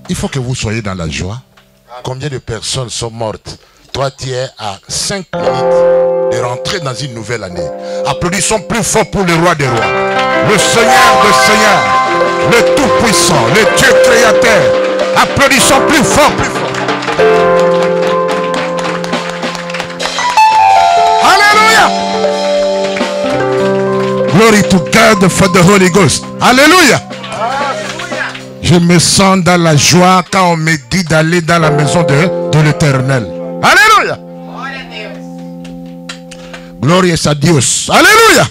Il faut que vous soyez dans la joie. Combien de personnes sont mortes? Toi, tu es à 5 minutes de rentrer dans une nouvelle année. Applaudissons plus fort pour le roi des rois. Le Seigneur des seigneurs. Le Tout-Puissant. Le Dieu créateur. Applaudissons plus fort, plus fort. Alléluia. Glory to God for the Holy Ghost. Alléluia. Je me sens dans la joie quand on me dit d'aller dans la maison de l'Éternel. Alléluia. Gloria a Dios. Alléluia.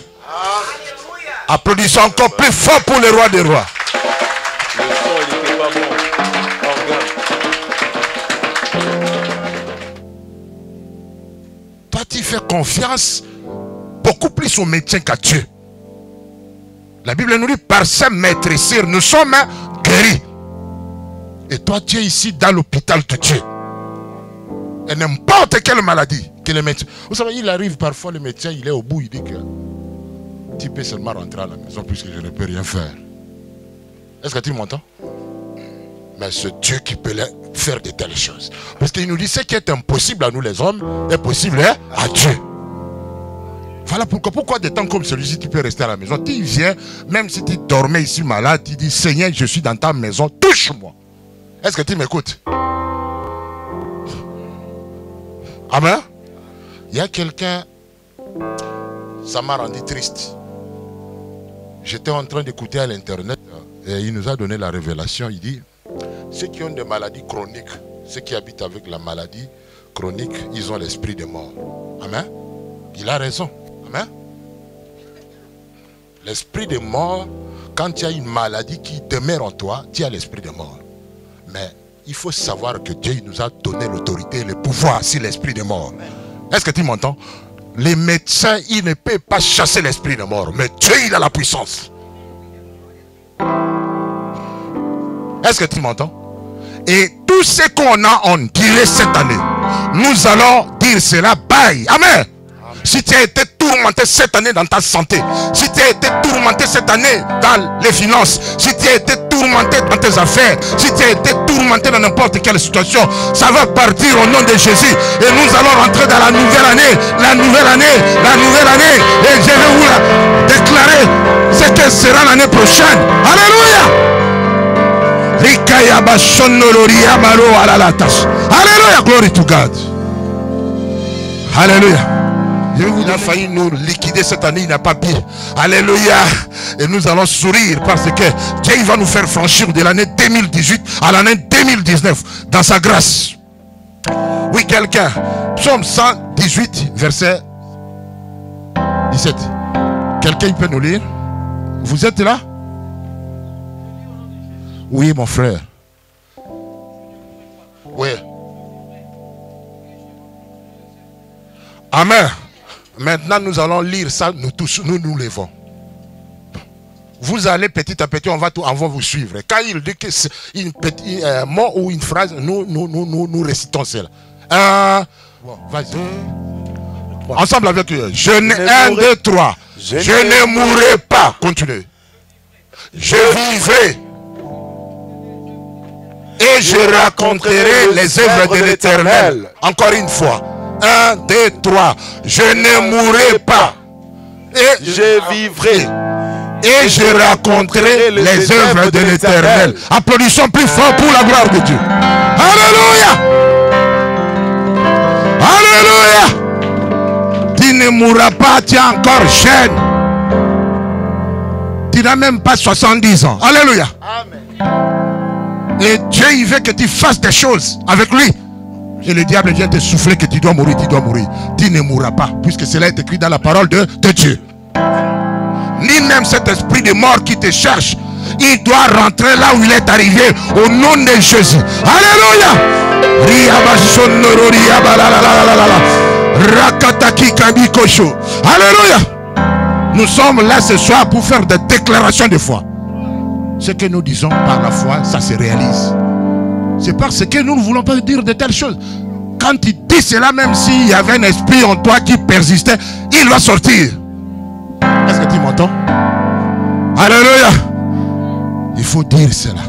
Applaudissons encore plus fort pour le roi des rois. Toi, tu fais confiance beaucoup plus au médecin qu'à Dieu. La Bible nous dit, par sa maîtrisure, nous sommes guéris. Et toi, tu es ici dans l'hôpital de Dieu. Et n'importe quelle maladie que le médecin... Vous savez, il arrive parfois, le médecin, il est au bout, il dit que tu peux seulement rentrer à la maison puisque je ne peux rien faire. Est-ce que tu m'entends? Mais c'est Dieu qui peut faire de telles choses. Parce qu'il nous dit, ce qui est impossible à nous les hommes, est possible à Dieu. Voilà pourquoi des temps comme celui-ci, tu peux rester à la maison. Tu viens, même si tu dormais ici malade, tu dis, Seigneur, je suis dans ta maison, touche-moi. Est-ce que tu m'écoutes? Amen. Il y a quelqu'un, ça m'a rendu triste. J'étais en train d'écouter à l'internet et il nous a donné la révélation. Il dit, ceux qui ont des maladies chroniques, ceux qui habitent avec la maladie chronique, ils ont l'esprit de mort. Amen. Il a raison. Amen. L'esprit de mort, quand tu as une maladie qui demeure en toi, tu as l'esprit de mort. Mais il faut savoir que Dieu nous a donné l'autorité et le pouvoir sur l'esprit de mort. Est-ce que tu m'entends? Les médecins, ils ne peuvent pas chasser l'esprit de mort. Mais Dieu, il a la puissance. Est-ce que tu m'entends? Et tout ce qu'on a en direct cette année, nous allons dire cela. Bye. Amen. Si tu as été tourmenté cette année dans ta santé, si tu as été tourmenté cette année dans les finances, si tu as été tourmenté dans tes affaires, si tu as été tourmenté dans n'importe quelle situation, ça va partir au nom de Jésus. Et nous allons rentrer dans la nouvelle année, la nouvelle année, la nouvelle année. Et je vais vous déclarer ce que sera l'année prochaine. Alléluia. Alléluia, glory to God. Alléluia. Il a failli nous liquider cette année, il n'a pas pire. Alléluia. Et nous allons sourire parce que Dieu va nous faire franchir de l'année 2018 à l'année 2019 dans sa grâce. Oui, quelqu'un. Psaume 118, verset 17. Quelqu'un peut nous lire? Vous êtes là? Oui, mon frère. Oui. Amen. Maintenant, nous allons lire ça, nous tous, nous levons. Vous allez petit à petit, on va vous suivre. Quand il dit que c'est un petit mot ou une phrase, nous récitons cela. Bon, vas-y. Ensemble avec eux. Je n'ai 1, 2, 3. Je ne mourrai pas. Continuez. Je vivrai. Et je raconterai les œuvres de l'Éternel. Encore une fois. 1, 2, 3. Je ne mourrai pas. Et je vivrai. Et je raconterai les œuvres de l'Éternel. Applaudissons plus fort pour la gloire de Dieu. Alléluia. Alléluia. Tu ne mourras pas, tu es encore jeune. Tu n'as même pas 70 ans. Alléluia. Amen. Et Dieu, il veut que tu fasses des choses avec lui. Et le diable vient te souffler que tu dois mourir, tu dois mourir. Tu ne mourras pas, puisque cela est écrit dans la parole de Dieu. Ni même cet esprit de mort qui te cherche, il doit rentrer là où il est arrivé, au nom de Jésus. Alléluia. Alléluia. Nous sommes là ce soir pour faire des déclarations de foi. Ce que nous disons par la foi, ça se réalise. C'est parce que nous ne voulons pas dire de telles choses. Quand tu dis cela, même s'il y avait un esprit en toi qui persistait, il va sortir. Est-ce que tu m'entends? Alléluia. Il faut dire cela.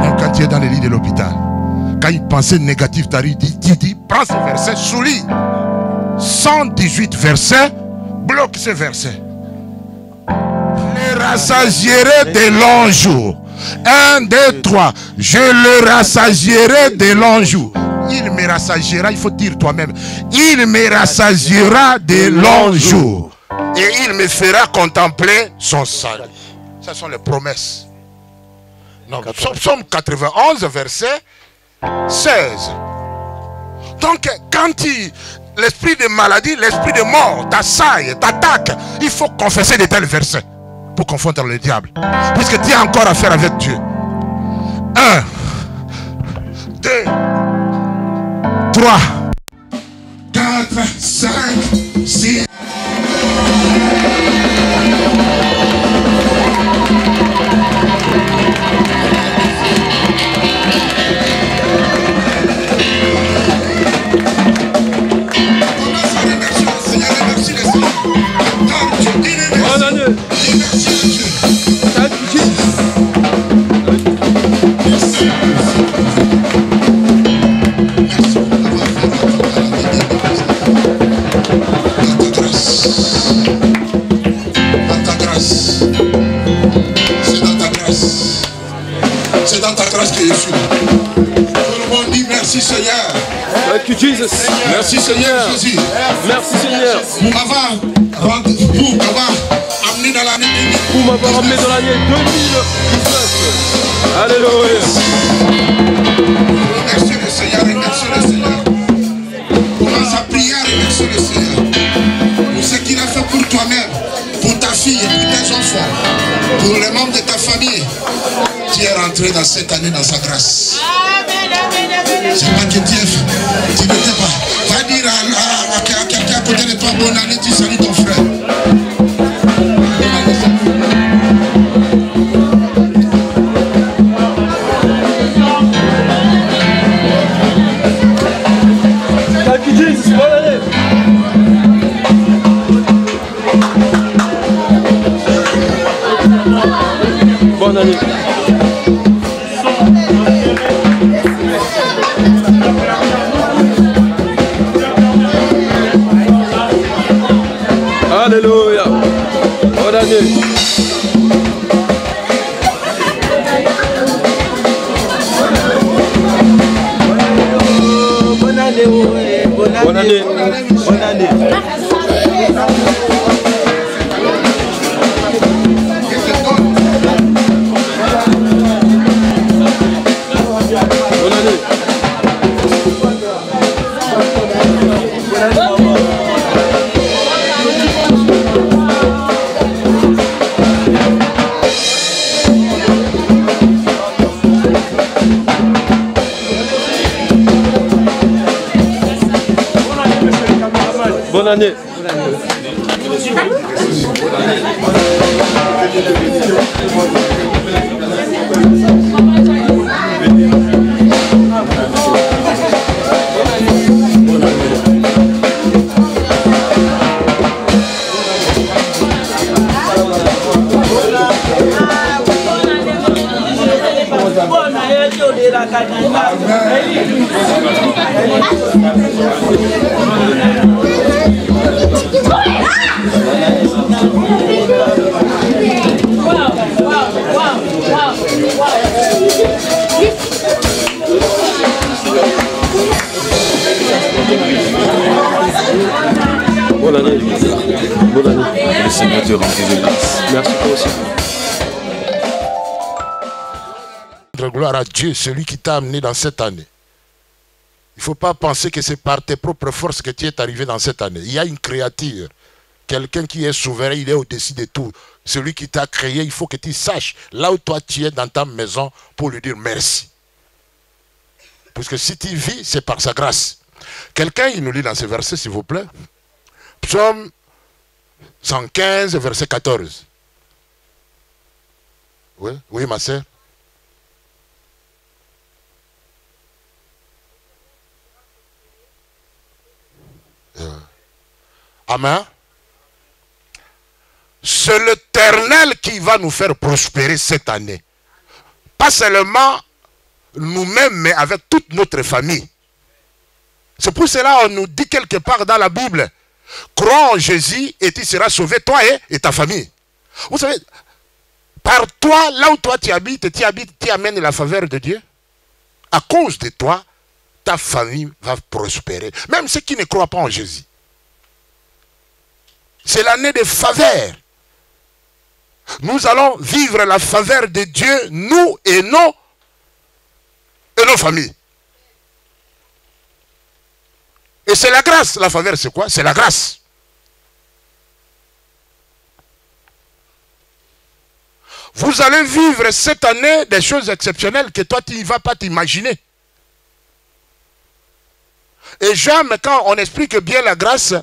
Donc quand tu es dans le lit de l'hôpital, quand une pensée négative t'arrive, tu dis, prends ce verset, souligne. 118 versets, bloque ce verset. Je rassasierai de longs jours. 1, 2, 3. Je le rassasierai de longs jours. Il me rassasiera, il faut dire toi-même. Il me rassasiera de longs jours. Et il me fera contempler son salut. Ce sont les promesses. Non, Psaume 91, verset 16. Donc, quand l'esprit de maladie, l'esprit de mort t'assaille, t'attaque, il faut confesser de tels versets pour confondre le diable. Puisque tu as encore affaire avec Dieu. 1, 2, 3, 4, 5, 6. C'est dans ta grâce que je suis là. Tout le monde dit merci Seigneur. Thank you, Jesus. Merci Seigneur Jésus. Merci Seigneur. Pour m'avoir amené dans l'année 2000. Pour m'avoir amené dans l'année 2019. Alléluia. Remercie le Seigneur, remercie le Seigneur. Commence à prier, remercie le Seigneur. Pour ce qu'il a fait pour toi-même, pour ta fille et pour tes enfants, pour les membres de ta famille. Tu es rentré dans cette année dans sa grâce. C'est pas que tu n'étais pas. Va dire à quelqu'un à côté de toi, bonne année, tu salues ton frère. Thank you, Jesus. Bonne année. Bonne année. Alléluia. Bonne année. Bonne année. Bonne année. Bonne année. Bonne année. Bonne année. Bonne année. Le Seigneur te remplit de grâce. Merci toi aussi. Gloire à Dieu, celui qui t'a amené dans cette année. Il ne faut pas penser que c'est par tes propres forces que tu es arrivé dans cette année. Il y a une créature, quelqu'un qui est souverain, il est au-dessus de tout. Celui qui t'a créé, il faut que tu saches là où toi tu es dans ta maison pour lui dire merci. Parce que si tu vis, c'est par sa grâce. Quelqu'un, il nous lit dans ce verset, s'il vous plaît. Psaume 115, verset 14. Oui, oui, ma sœur. Amen. C'est l'Éternel qui va nous faire prospérer cette année. Pas seulement nous-mêmes, mais avec toute notre famille. C'est pour cela qu'on nous dit quelque part dans la Bible, crois en Jésus et tu seras sauvé, toi et ta famille. Vous savez, par toi, là où toi tu habites, tu amènes la faveur de Dieu. À cause de toi, ta famille va prospérer. Même ceux qui ne croient pas en Jésus. C'est l'année de faveur. Nous allons vivre la faveur de Dieu, nous et nos familles. Et c'est la grâce. La faveur, c'est quoi? C'est la grâce. Vous allez vivre cette année des choses exceptionnelles que toi, tu ne vas pas t'imaginer. Et jamais, quand on explique bien la grâce,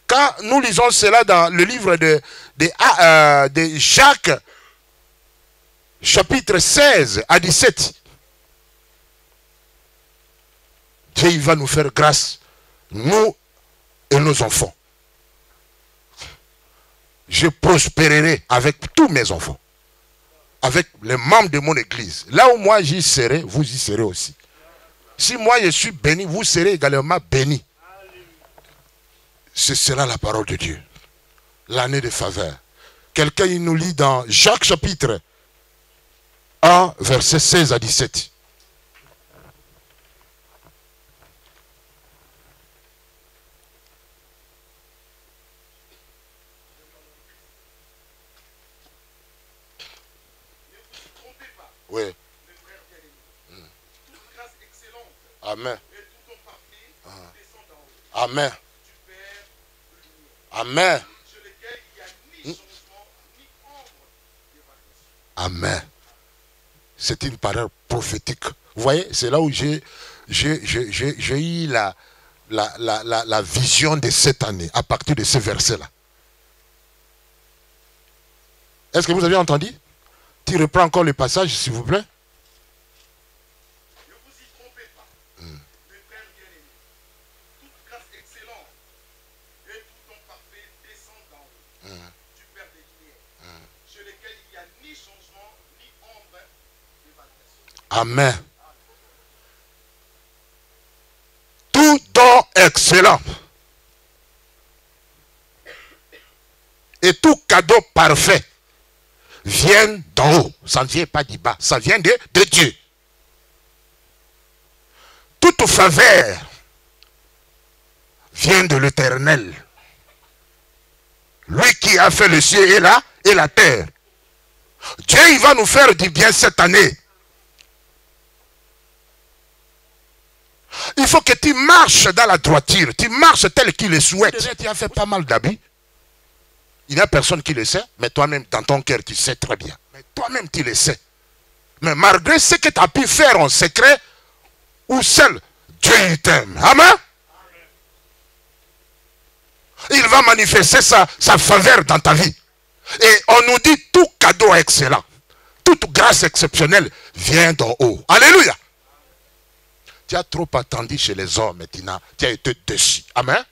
quand nous lisons cela dans le livre de Jacques, chapitre 16 à 17, Dieu il va nous faire grâce, nous et nos enfants. Je prospérerai avec tous mes enfants, avec les membres de mon église. Là où moi j'y serai, vous y serez aussi. Si moi je suis béni, vous serez également bénis. Ce sera la parole de Dieu. L'année de faveur. Quelqu'un il nous lit dans Jacques chapitre 1, verset 16 à 17. Oui. Amen. Amen. Amen. Amen. C'est une parole prophétique. Vous voyez, c'est là où j'ai eu la vision de cette année, à partir de ce verset-là. Est-ce que vous avez entendu? Tu reprends encore le passage, s'il vous plaît. Amen. Tout don excellent et tout cadeau parfait vient d'en haut. Ça ne vient pas du bas, ça vient de Dieu. Toute faveur vient de l'Éternel. Lui qui a fait le ciel et la terre. Dieu, il va nous faire du bien cette année. Il faut que tu marches dans la droiture. Tu marches tel qu'il le souhaite. Tu as fait pas mal d'habits. Il n'y a personne qui le sait. Mais toi-même, dans ton cœur, tu sais très bien. Mais toi-même, tu le sais. Mais malgré ce que tu as pu faire en secret, ou seul, Dieu t'aime. Amen. Il va manifester sa faveur dans ta vie. Et on nous dit tout cadeau excellent. Toute grâce exceptionnelle vient d'en haut. Alléluia. Tu as trop attendu chez les hommes et tu as été déçu. Amen.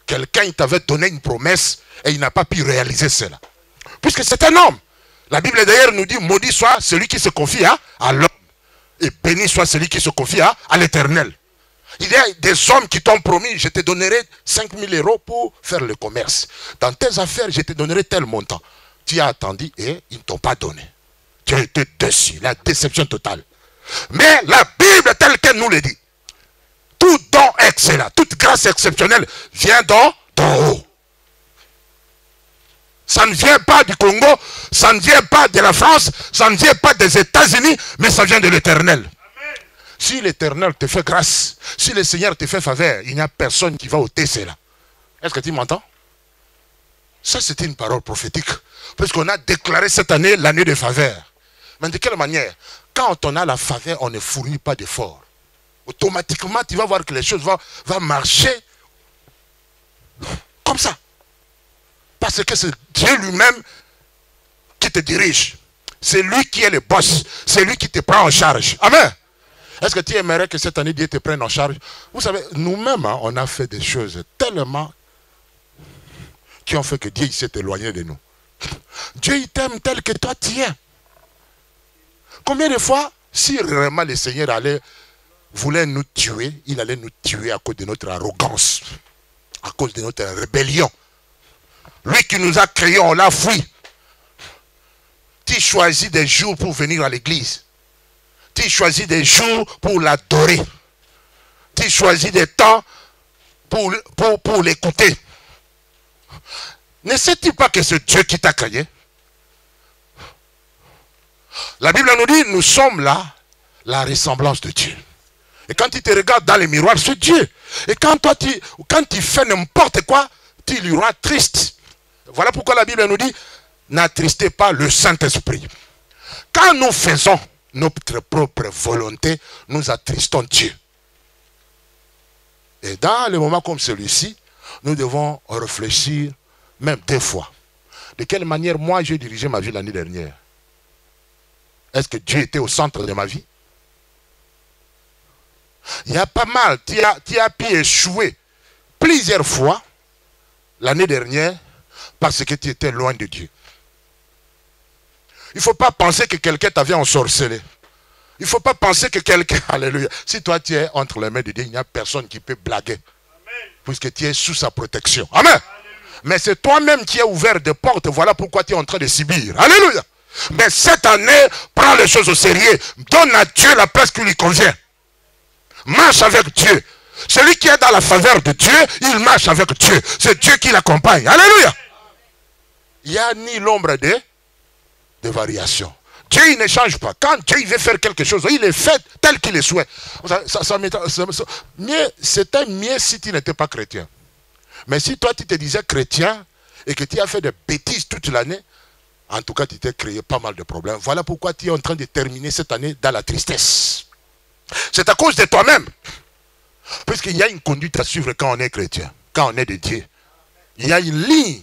Quelqu'un t'avait donné une promesse et il n'a pas pu réaliser cela. Puisque c'est un homme. La Bible d'ailleurs nous dit, maudit soit celui qui se confie à l'homme. Et béni soit celui qui se confie à l'Éternel. Il y a des hommes qui t'ont promis, je te donnerai 5 000 € pour faire le commerce. Dans tes affaires, je te donnerai tel montant. Tu as attendu et ils ne t'ont pas donné. Tu as été déçu, la déception totale. Mais la Bible telle qu'elle nous le dit, tout don excellent, toute grâce exceptionnelle vient d'en haut. Ça ne vient pas du Congo, ça ne vient pas de la France, ça ne vient pas des États-Unis, mais ça vient de l'Éternel. Si l'Éternel te fait grâce, si le Seigneur te fait faveur, il n'y a personne qui va ôter cela. Est-ce que tu m'entends? Ça, c'est une parole prophétique. Parce qu'on a déclaré cette année l'année de faveur. Mais de quelle manière? Quand on a la faveur, on ne fournit pas d'efforts. Automatiquement, tu vas voir que les choses vont marcher comme ça. Parce que c'est Dieu lui-même qui te dirige. C'est lui qui est le boss. C'est lui qui te prend en charge. Amen. Est-ce que tu aimerais que cette année, Dieu te prenne en charge? Vous savez, nous-mêmes, on a fait des choses tellement qui ont fait que Dieu s'est éloigné de nous. Dieu, il t'aime tel que toi, tu es. Combien de fois Si vraiment le Seigneur voulait nous tuer, il allait nous tuer à cause de notre arrogance, à cause de notre rébellion. Lui qui nous a créés, on l'a fui. Tu choisis des jours pour venir à l'église. Tu choisis des jours pour l'adorer. Tu choisis des temps pour l'écouter. Ne sais-tu pas que c'est Dieu qui t'a créé? La Bible nous dit, nous sommes là, la ressemblance de Dieu. Et quand tu te regardes dans le miroir, c'est Dieu. Et quand tu fais n'importe quoi, tu lui rends triste. Voilà pourquoi la Bible nous dit, n'attristez pas le Saint-Esprit. Quand nous faisons notre propre volonté, nous attristons Dieu. Et dans les moments comme celui-ci, nous devons réfléchir, même des fois. De quelle manière moi j'ai dirigé ma vie l'année dernière? Est-ce que Dieu était au centre de ma vie? Il y a pas mal, tu as pu échouer plusieurs fois l'année dernière parce que tu étais loin de Dieu. Il ne faut pas penser que quelqu'un t'avait ensorcelé. Il ne faut pas penser que quelqu'un, alléluia, si toi tu es entre les mains de Dieu, il n'y a personne qui peut blaguer. Amen. Puisque tu es sous sa protection. Amen. Alléluia. Mais c'est toi-même qui as ouvert des portes, voilà pourquoi tu es en train de subir. Alléluia. Mais cette année, prends les choses au sérieux. Donne à Dieu la place qui lui convient. Marche avec Dieu. Celui qui est dans la faveur de Dieu, il marche avec Dieu. C'est Dieu qui l'accompagne. Alléluia. Il n'y a ni l'ombre de variation. Dieu, il ne change pas. Quand Dieu il veut faire quelque chose, il le fait tel qu'il le souhaite. C'était mieux si tu n'étais pas chrétien. Mais si toi, tu te disais chrétien et que tu as fait des bêtises toute l'année, en tout cas, tu t'es créé pas mal de problèmes. Voilà pourquoi tu es en train de terminer cette année dans la tristesse. C'est à cause de toi-même. Puisqu'il y a une conduite à suivre quand on est chrétien, quand on est de Dieu. Il y a une ligne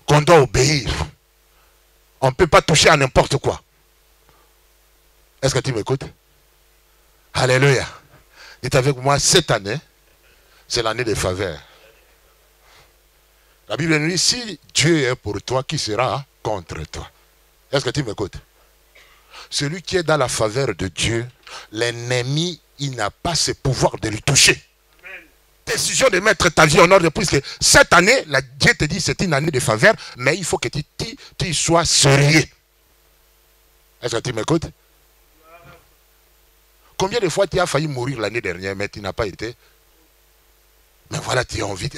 qu'on doit obéir. On ne peut pas toucher à n'importe quoi. Est-ce que tu m'écoutes? Alléluia. Dites avec moi, cette année, c'est l'année des faveurs. La Bible nous dit, si Dieu est pour toi, qui sera contre toi? Est-ce que tu m'écoutes? Celui qui est dans la faveur de Dieu, l'ennemi, il n'a pas ce pouvoir de lui toucher. Décision de mettre ta vie en ordre, puisque cette année, Dieu te dit c'est une année de faveur, mais il faut que tu sois sérieux. Est-ce que tu m'écoutes? Combien de fois tu as failli mourir l'année dernière, mais tu n'as pas été? Mais voilà, tu as envie.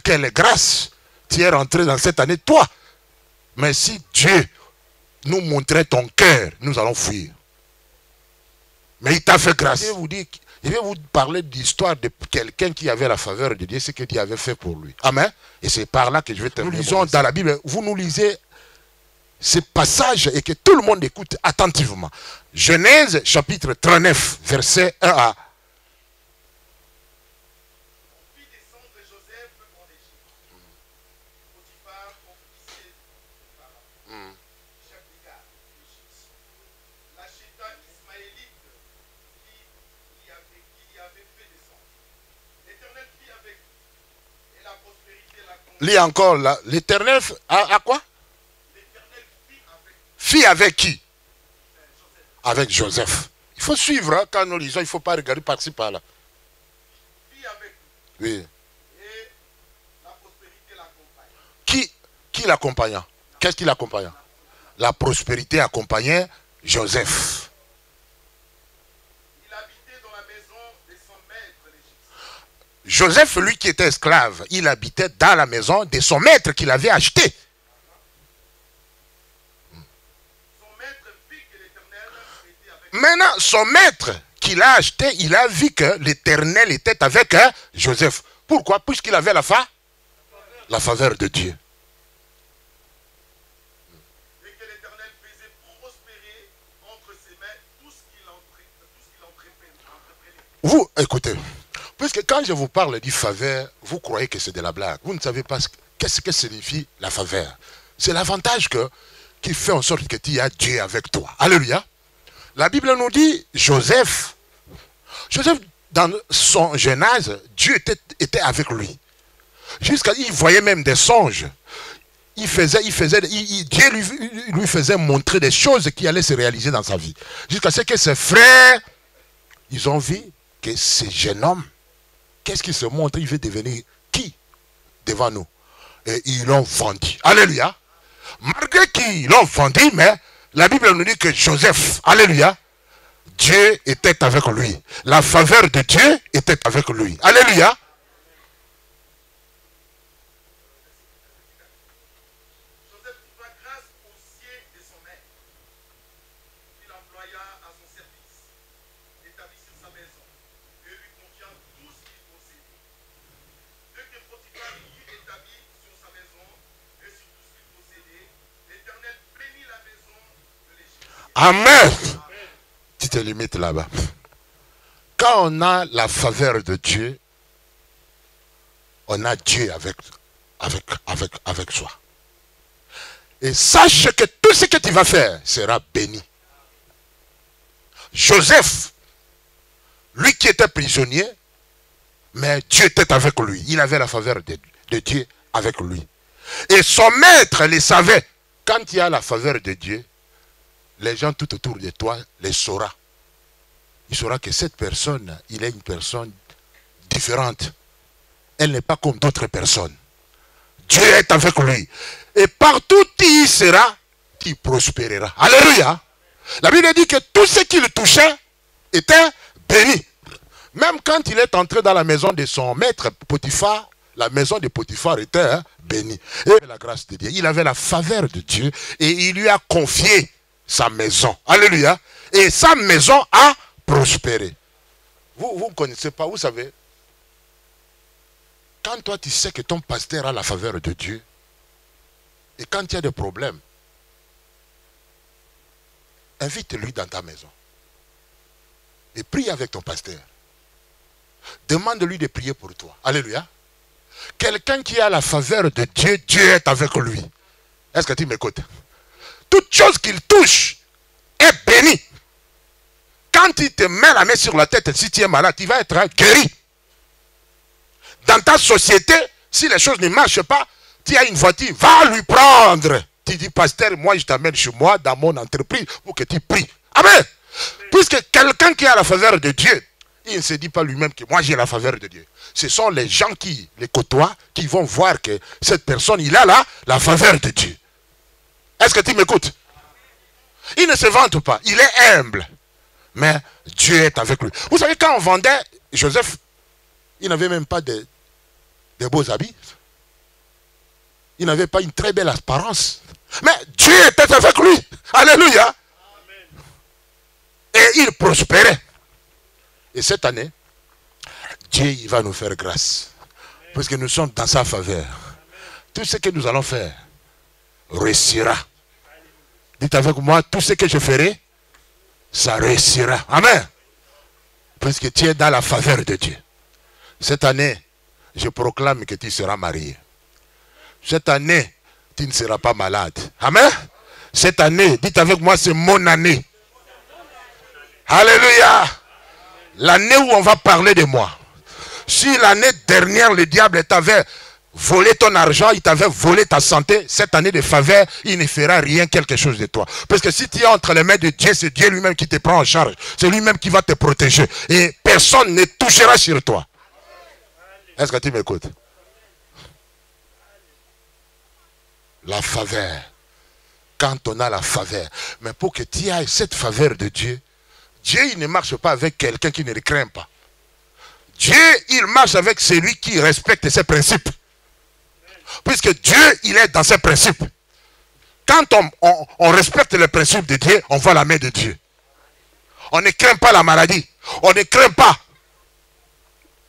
Quelle grâce! Tu es rentré dans cette année, toi. Mais si Dieu nous montrait ton cœur, nous allons fuir. Mais il t'a fait grâce. Je vais vous parler de l'histoire de quelqu'un qui avait la faveur de Dieu, ce que Dieu avait fait pour lui. Amen. Et c'est par là que je vais terminer. Nous lisons dans la Bible, vous nous lisez ce passage et que tout le monde écoute attentivement. Genèse chapitre 39, verset 1 à. Lis encore là. L'Éternel à quoi? Fit avec qui? Avec Joseph. Il faut suivre hein, quand nous lisons, il ne faut pas regarder par-ci par-là. Oui. Et la prospérité l'accompagna. Qui l'accompagna? Qu'est-ce qui l'accompagna? La prospérité accompagnait Joseph. Joseph, lui qui était esclave, il habitait dans la maison de son maître qu'il avait acheté. Maintenant, son maître qu'il a acheté, il a vu que l'Éternel était avec Joseph. Pourquoi? Puisqu'il avait la faveur de Dieu. Et que l'Éternel faisait prospérer entre ses mains tout ce qu'il entreprenait. Vous, écoutez. Puisque quand je vous parle du faveur, vous croyez que c'est de la blague. Vous ne savez pas qu'est-ce que signifie la faveur. C'est l'avantage qui fait en sorte que tu as Dieu avec toi. Alléluia. La Bible nous dit, Joseph, dans son jeune âge, Dieu était avec lui. Jusqu'à il voyait même des songes. Dieu lui faisait montrer des choses qui allaient se réaliser dans sa vie. Jusqu'à ce que ses frères, ils ont vu que ce jeune homme, qu'est-ce qu'il se montre? Il veut devenir qui devant nous? Et ils l'ont vendu. Alléluia. Malgré qu'ils l'ont vendu, mais la Bible nous dit que Joseph, alléluia, Dieu était avec lui. La faveur de Dieu était avec lui. Alléluia. Joseph trouva grâce aux siens de son maître, qu'il employa à son service, établi sur sa maison, et lui confia tout ce qu'il possédait. Dès que Potiphar y eut établi sur sa maison et sur tout ce qu'il possédait, l'Éternel bénit la maison de l'Égyptien. Amen. Tu te limites là-bas. Quand on a la faveur de Dieu, on a Dieu avec soi. Et sache que tout ce que tu vas faire sera béni. Joseph, lui qui était prisonnier, mais Dieu était avec lui. Il avait la faveur de Dieu avec lui. Et son maître le savait. Quand il y a la faveur de Dieu, les gens tout autour de toi les sauront. Il saura que cette personne, il est une personne différente. Elle n'est pas comme d'autres personnes. Dieu est avec lui. Et partout où il sera, il prospérera. Alléluia. La Bible dit que tout ce qu'il touchait était béni. Même quand il est entré dans la maison de son maître Potiphar, la maison de Potiphar était bénie. Et la grâce de Dieu, il avait la faveur de Dieu et il lui a confié sa maison. Alléluia. Et sa maison a prospéré. Vous ne connaissez pas, vous savez, quand toi tu sais que ton pasteur a la faveur de Dieu, et quand il y a des problèmes, invite-lui dans ta maison. Et prie avec ton pasteur. Demande-lui de prier pour toi. Alléluia. Quelqu'un qui a la faveur de Dieu, Dieu est avec lui. Est-ce que tu m'écoutes? Toute chose qu'il touche est bénie. Quand il te met la main sur la tête, si tu es malade, tu vas être guéri. Dans ta société, si les choses ne marchent pas, tu as une voiture, va lui prendre. Tu dis, pasteur, moi je t'amène chez moi, dans mon entreprise, pour que tu pries. Amen. Puisque quelqu'un qui a la faveur de Dieu, il ne se dit pas lui-même que moi j'ai la faveur de Dieu. Ce sont les gens qui les côtoient, qui vont voir que cette personne, il a la faveur de Dieu. Est-ce que tu m'écoutes? Il ne se vante pas, il est humble. Mais Dieu est avec lui. Vous savez, quand on vendait Joseph, il n'avait même pas de beaux habits. Il n'avait pas une très belle apparence. Mais Dieu était avec lui. Alléluia. Et il prospérait. Et cette année, Dieu il va nous faire grâce. Parce que nous sommes dans sa faveur. Tout ce que nous allons faire réussira. Dites avec moi, tout ce que je ferai, ça réussira. Amen. Parce que tu es dans la faveur de Dieu. Cette année, je proclame que tu seras marié. Cette année, tu ne seras pas malade. Amen. Cette année, dites avec moi, c'est mon année. Alléluia. L'année où on va parler de moi. Si l'année dernière, le diable t'avait volé ton argent, il t'avait volé ta santé, cette année de faveur, il ne fera rien quelque chose de toi. Parce que si tu es entre les mains de Dieu, c'est Dieu lui-même qui te prend en charge. C'est lui-même qui va te protéger. Et personne ne touchera sur toi. Est-ce que tu m'écoutes? La faveur. Quand on a la faveur. Mais pour que tu aies cette faveur de Dieu, Dieu, il ne marche pas avec quelqu'un qui ne le craint pas. Dieu, il marche avec celui qui respecte ses principes. Puisque Dieu, il est dans ses principes. Quand on respecte les principes de Dieu, on voit la main de Dieu. On ne craint pas la maladie. On ne craint pas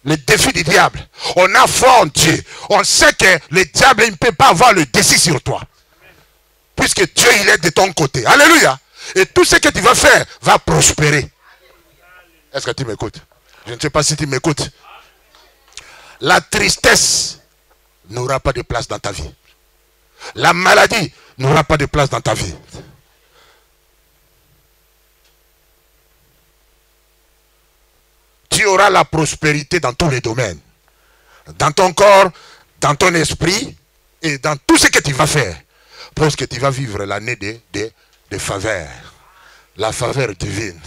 le défi du diable. On a foi en Dieu. On sait que le diable il ne peut pas avoir le défi sur toi. Puisque Dieu, il est de ton côté. Alléluia. Et tout ce que tu vas faire va prospérer. Est-ce que tu m'écoutes? Je ne sais pas si tu m'écoutes. La tristesse n'aura pas de place dans ta vie. La maladie n'aura pas de place dans ta vie. Tu auras la prospérité dans tous les domaines. Dans ton corps, dans ton esprit Et dans tout ce que tu vas faire, parce que tu vas vivre l'année de faveur. La faveur divine.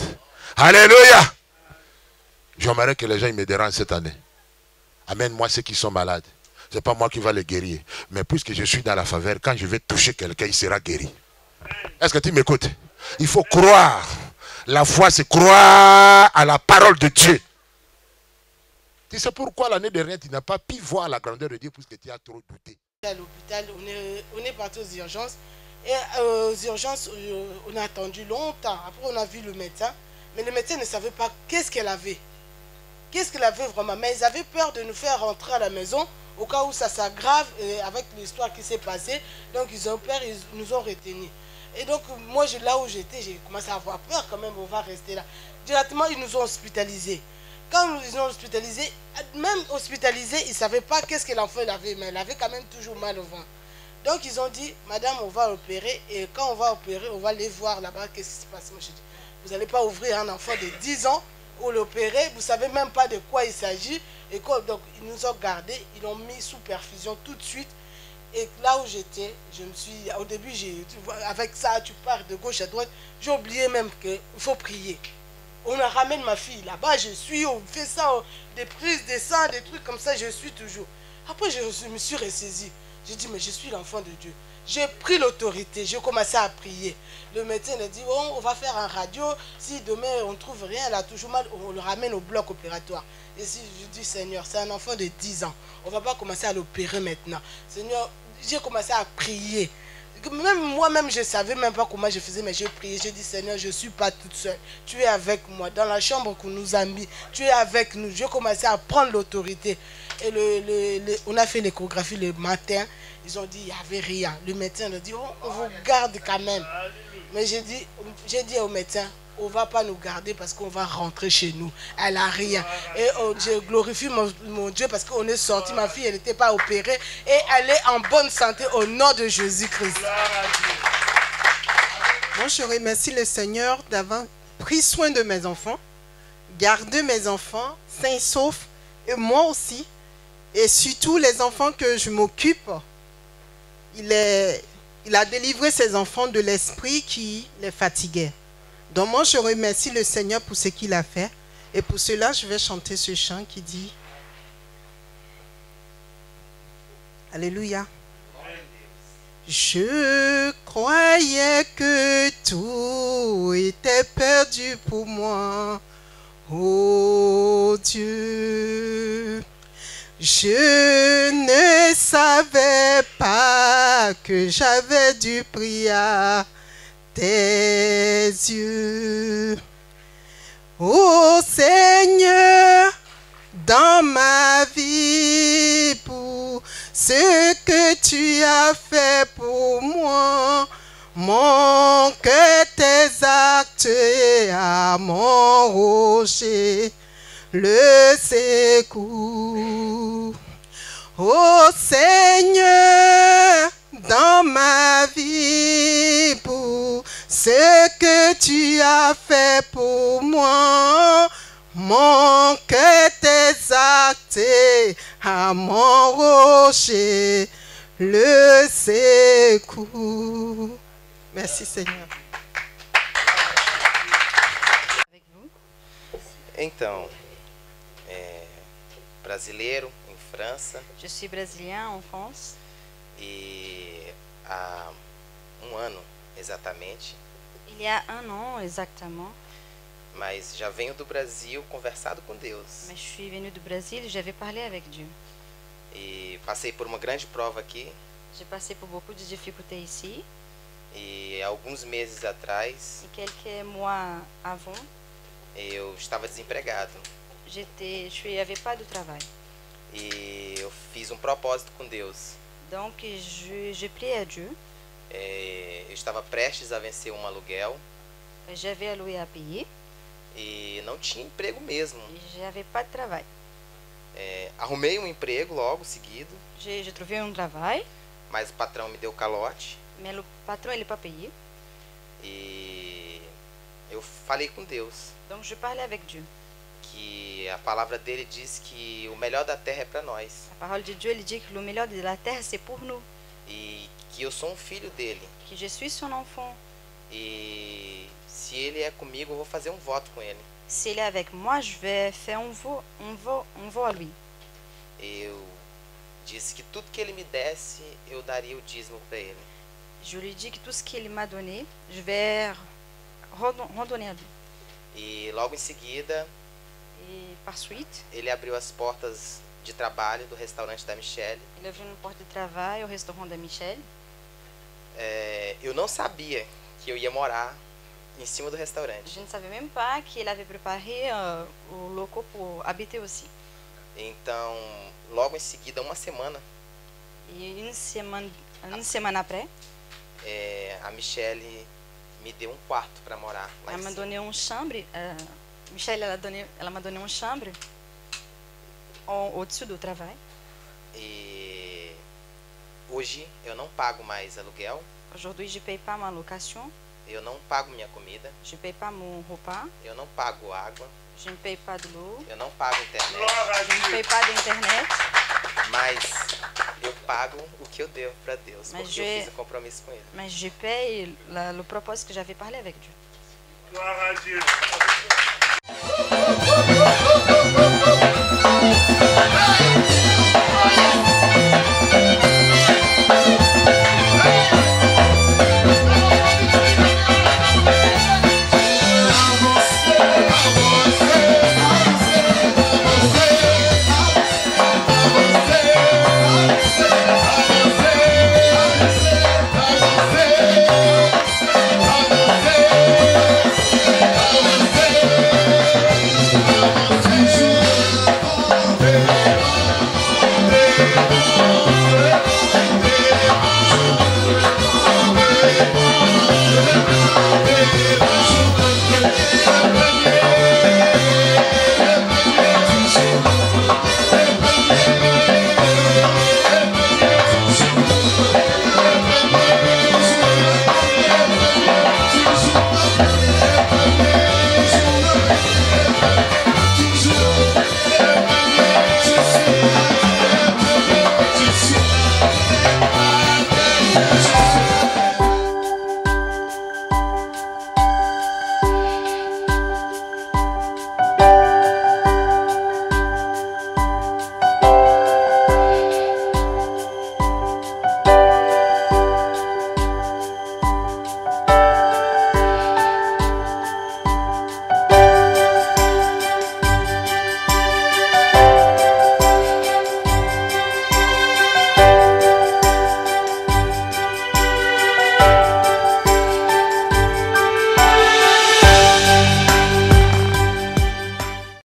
Alléluia. J'aimerais que les gens me dérangent cette année. Amène-moi ceux qui sont malades. Ce n'est pas moi qui va les guérir. Mais puisque je suis dans la faveur, quand je vais toucher quelqu'un, il sera guéri. Est-ce que tu m'écoutes? Il faut croire. La foi, c'est croire à la parole de Dieu. Tu sais pourquoi l'année dernière, tu n'as pas pu voir la grandeur de Dieu puisque tu as trop douté. À l'hôpital, on est parti aux urgences. Et aux urgences, on a attendu longtemps. Après, on a vu le médecin. Mais le médecin ne savait pas qu'est-ce qu'elle avait. Qu'est-ce qu'elle avait vraiment. Mais ils avaient peur de nous faire rentrer à la maison au cas où ça s'aggrave avec l'histoire qui s'est passée. Donc, ils ont peur, ils nous ont retenus. Et donc, moi, là où j'étais, j'ai commencé à avoir peur quand même. On va rester là. Directement, ils nous ont hospitalisés. Quand ils nous ont hospitalisés, même hospitalisés, ils ne savaient pas qu'est-ce que l'enfant avait. Mais elle avait quand même toujours mal au ventre. Donc, ils ont dit, madame, on va opérer. Et quand on va opérer, on va aller voir là-bas qu'est-ce qui se passe. Moi, je dis, vous n'allez pas ouvrir un enfant de 10 ans ou l'opérer. Vous ne savez même pas de quoi il s'agit. Et donc, ils nous ont gardés. Ils l'ont mis sous perfusion tout de suite. Et là où j'étais, je me suis... Au début, avec ça, tu pars de gauche à droite. J'ai oublié même qu'il faut prier. On ramène ma fille là-bas, je suis, on fait ça, des prises de sang, des trucs comme ça, je suis toujours. Après, je me suis ressaisie. J'ai dit, mais je suis l'enfant de Dieu. J'ai pris l'autorité, j'ai commencé à prier. Le médecin a dit, oh, on va faire un radio. Si demain on ne trouve rien, elle a toujours mal, on le ramène au bloc opératoire. Et si je dis, Seigneur, c'est un enfant de 10 ans. On ne va pas commencer à l'opérer maintenant. Seigneur, j'ai commencé à prier. Même moi-même, je ne savais même pas comment je faisais, mais j'ai prié. J'ai dit, Seigneur, je ne suis pas toute seule. Tu es avec moi. Dans la chambre qu'on nous a mis, tu es avec nous. J'ai commencé à prendre l'autorité. Et on a fait l'échographie le matin. Ils ont dit, il n'y avait rien. Le médecin a dit, oh, on vous garde quand même. Mais j'ai dit au médecin, on ne va pas nous garder parce qu'on va rentrer chez nous. Elle n'a rien. Et je glorifie mon Dieu parce qu'on est sorti. Ma fille, elle n'était pas opérée. Et elle est en bonne santé au nom de Jésus-Christ. Moi, je remercie le Seigneur d'avoir pris soin de mes enfants, gardé mes enfants sains et saufs, et moi aussi. Et surtout les enfants que je m'occupe. Il a délivré ses enfants de l'esprit qui les fatiguait. Donc moi, je remercie le Seigneur pour ce qu'il a fait. Et pour cela, je vais chanter ce chant qui dit Alléluia. Je croyais que tout était perdu pour moi, oh Dieu. Je ne savais pas que j'avais du prix à tes yeux. Oh Seigneur, dans ma vie, pour ce que tu as fait pour moi, mon cœur tes actes à mon rocher le secours. Oh Seigneur, dans ma vie, pour ce que tu as fait pour moi, mon cœur tes actes à mon rocher le secours. Merci Seigneur. Então, brasileiro em França. Je suis brésilien en France. E há ano exatamente. Il y a un an exactement. Mas já venho do Brasil conversado com Deus. Mais je suis venu du Brésil et j'avais parlé avec Dieu. E passei por uma grande prova aqui. J'ai passé por beaucoup de difficultés ici. E alguns meses atrás. Et quelques mois avant. Eu estava desempregado. Je n'avais pas de travail. E eu fiz propósito com Deus. Donc je priais à Dieu. Eu estava prestes a vencer aluguel. J'avais loué à payer. E não tinha emprego mesmo. Et j'avais pas de travail. Arrumei emprego logo seguido. J'ai trouvé un travail. Mas o patrão me deu calote. Mais le patron il n'est pas payé. E eu falei com Deus. Donc je parlais avec Dieu. Que a palavra dele diz que o melhor da terra é para nós. La parole de Dieu il dit que le meilleur de la terre c'est pour nous. E que eu sou um filho dele. que je suis son enfant. E se ele é comigo, eu vou fazer um voto com ele. S'il est avec moi, je vais faire un vœu à lui. Eu disse que tudo que ele me desse, eu daria o dízimo para ele. Je lui dis que tout ce qu'il m'a donné, je vais redonner à lui. E logo em seguida, Et par suite, ele abriu as portas de trabalho do restaurante da Michelle. il a ouvert une porte de travail au restaurant de Michel. Eu não sabia que eu ia morar em cima do restaurante. Je ne savais même pas qu'il avait préparé au locaux pour habiter aussi. Então, logo em seguida, uma semana, Et une semaine après, a Michelle me deu um quarto para morar lá elle em m'a cima. donné une chambre. Michel, elle m'a donné une chambre au-dessus du travail. E hoje eu não pago mais aluguel, Aujourd'hui, je ne paye pas ma location, eu não pago minha comida, je ne paye pas mon repas, eu não pago água, je ne paye pas de l'eau, eu não pago internet, je ne paye pas d'internet, mas eu pago o que eu devo para Deus, Mas porque eu fiz um compromisso com Ele. mais je paye le propósito que j'avais parlé avec Dieu. Gloire à Dieu.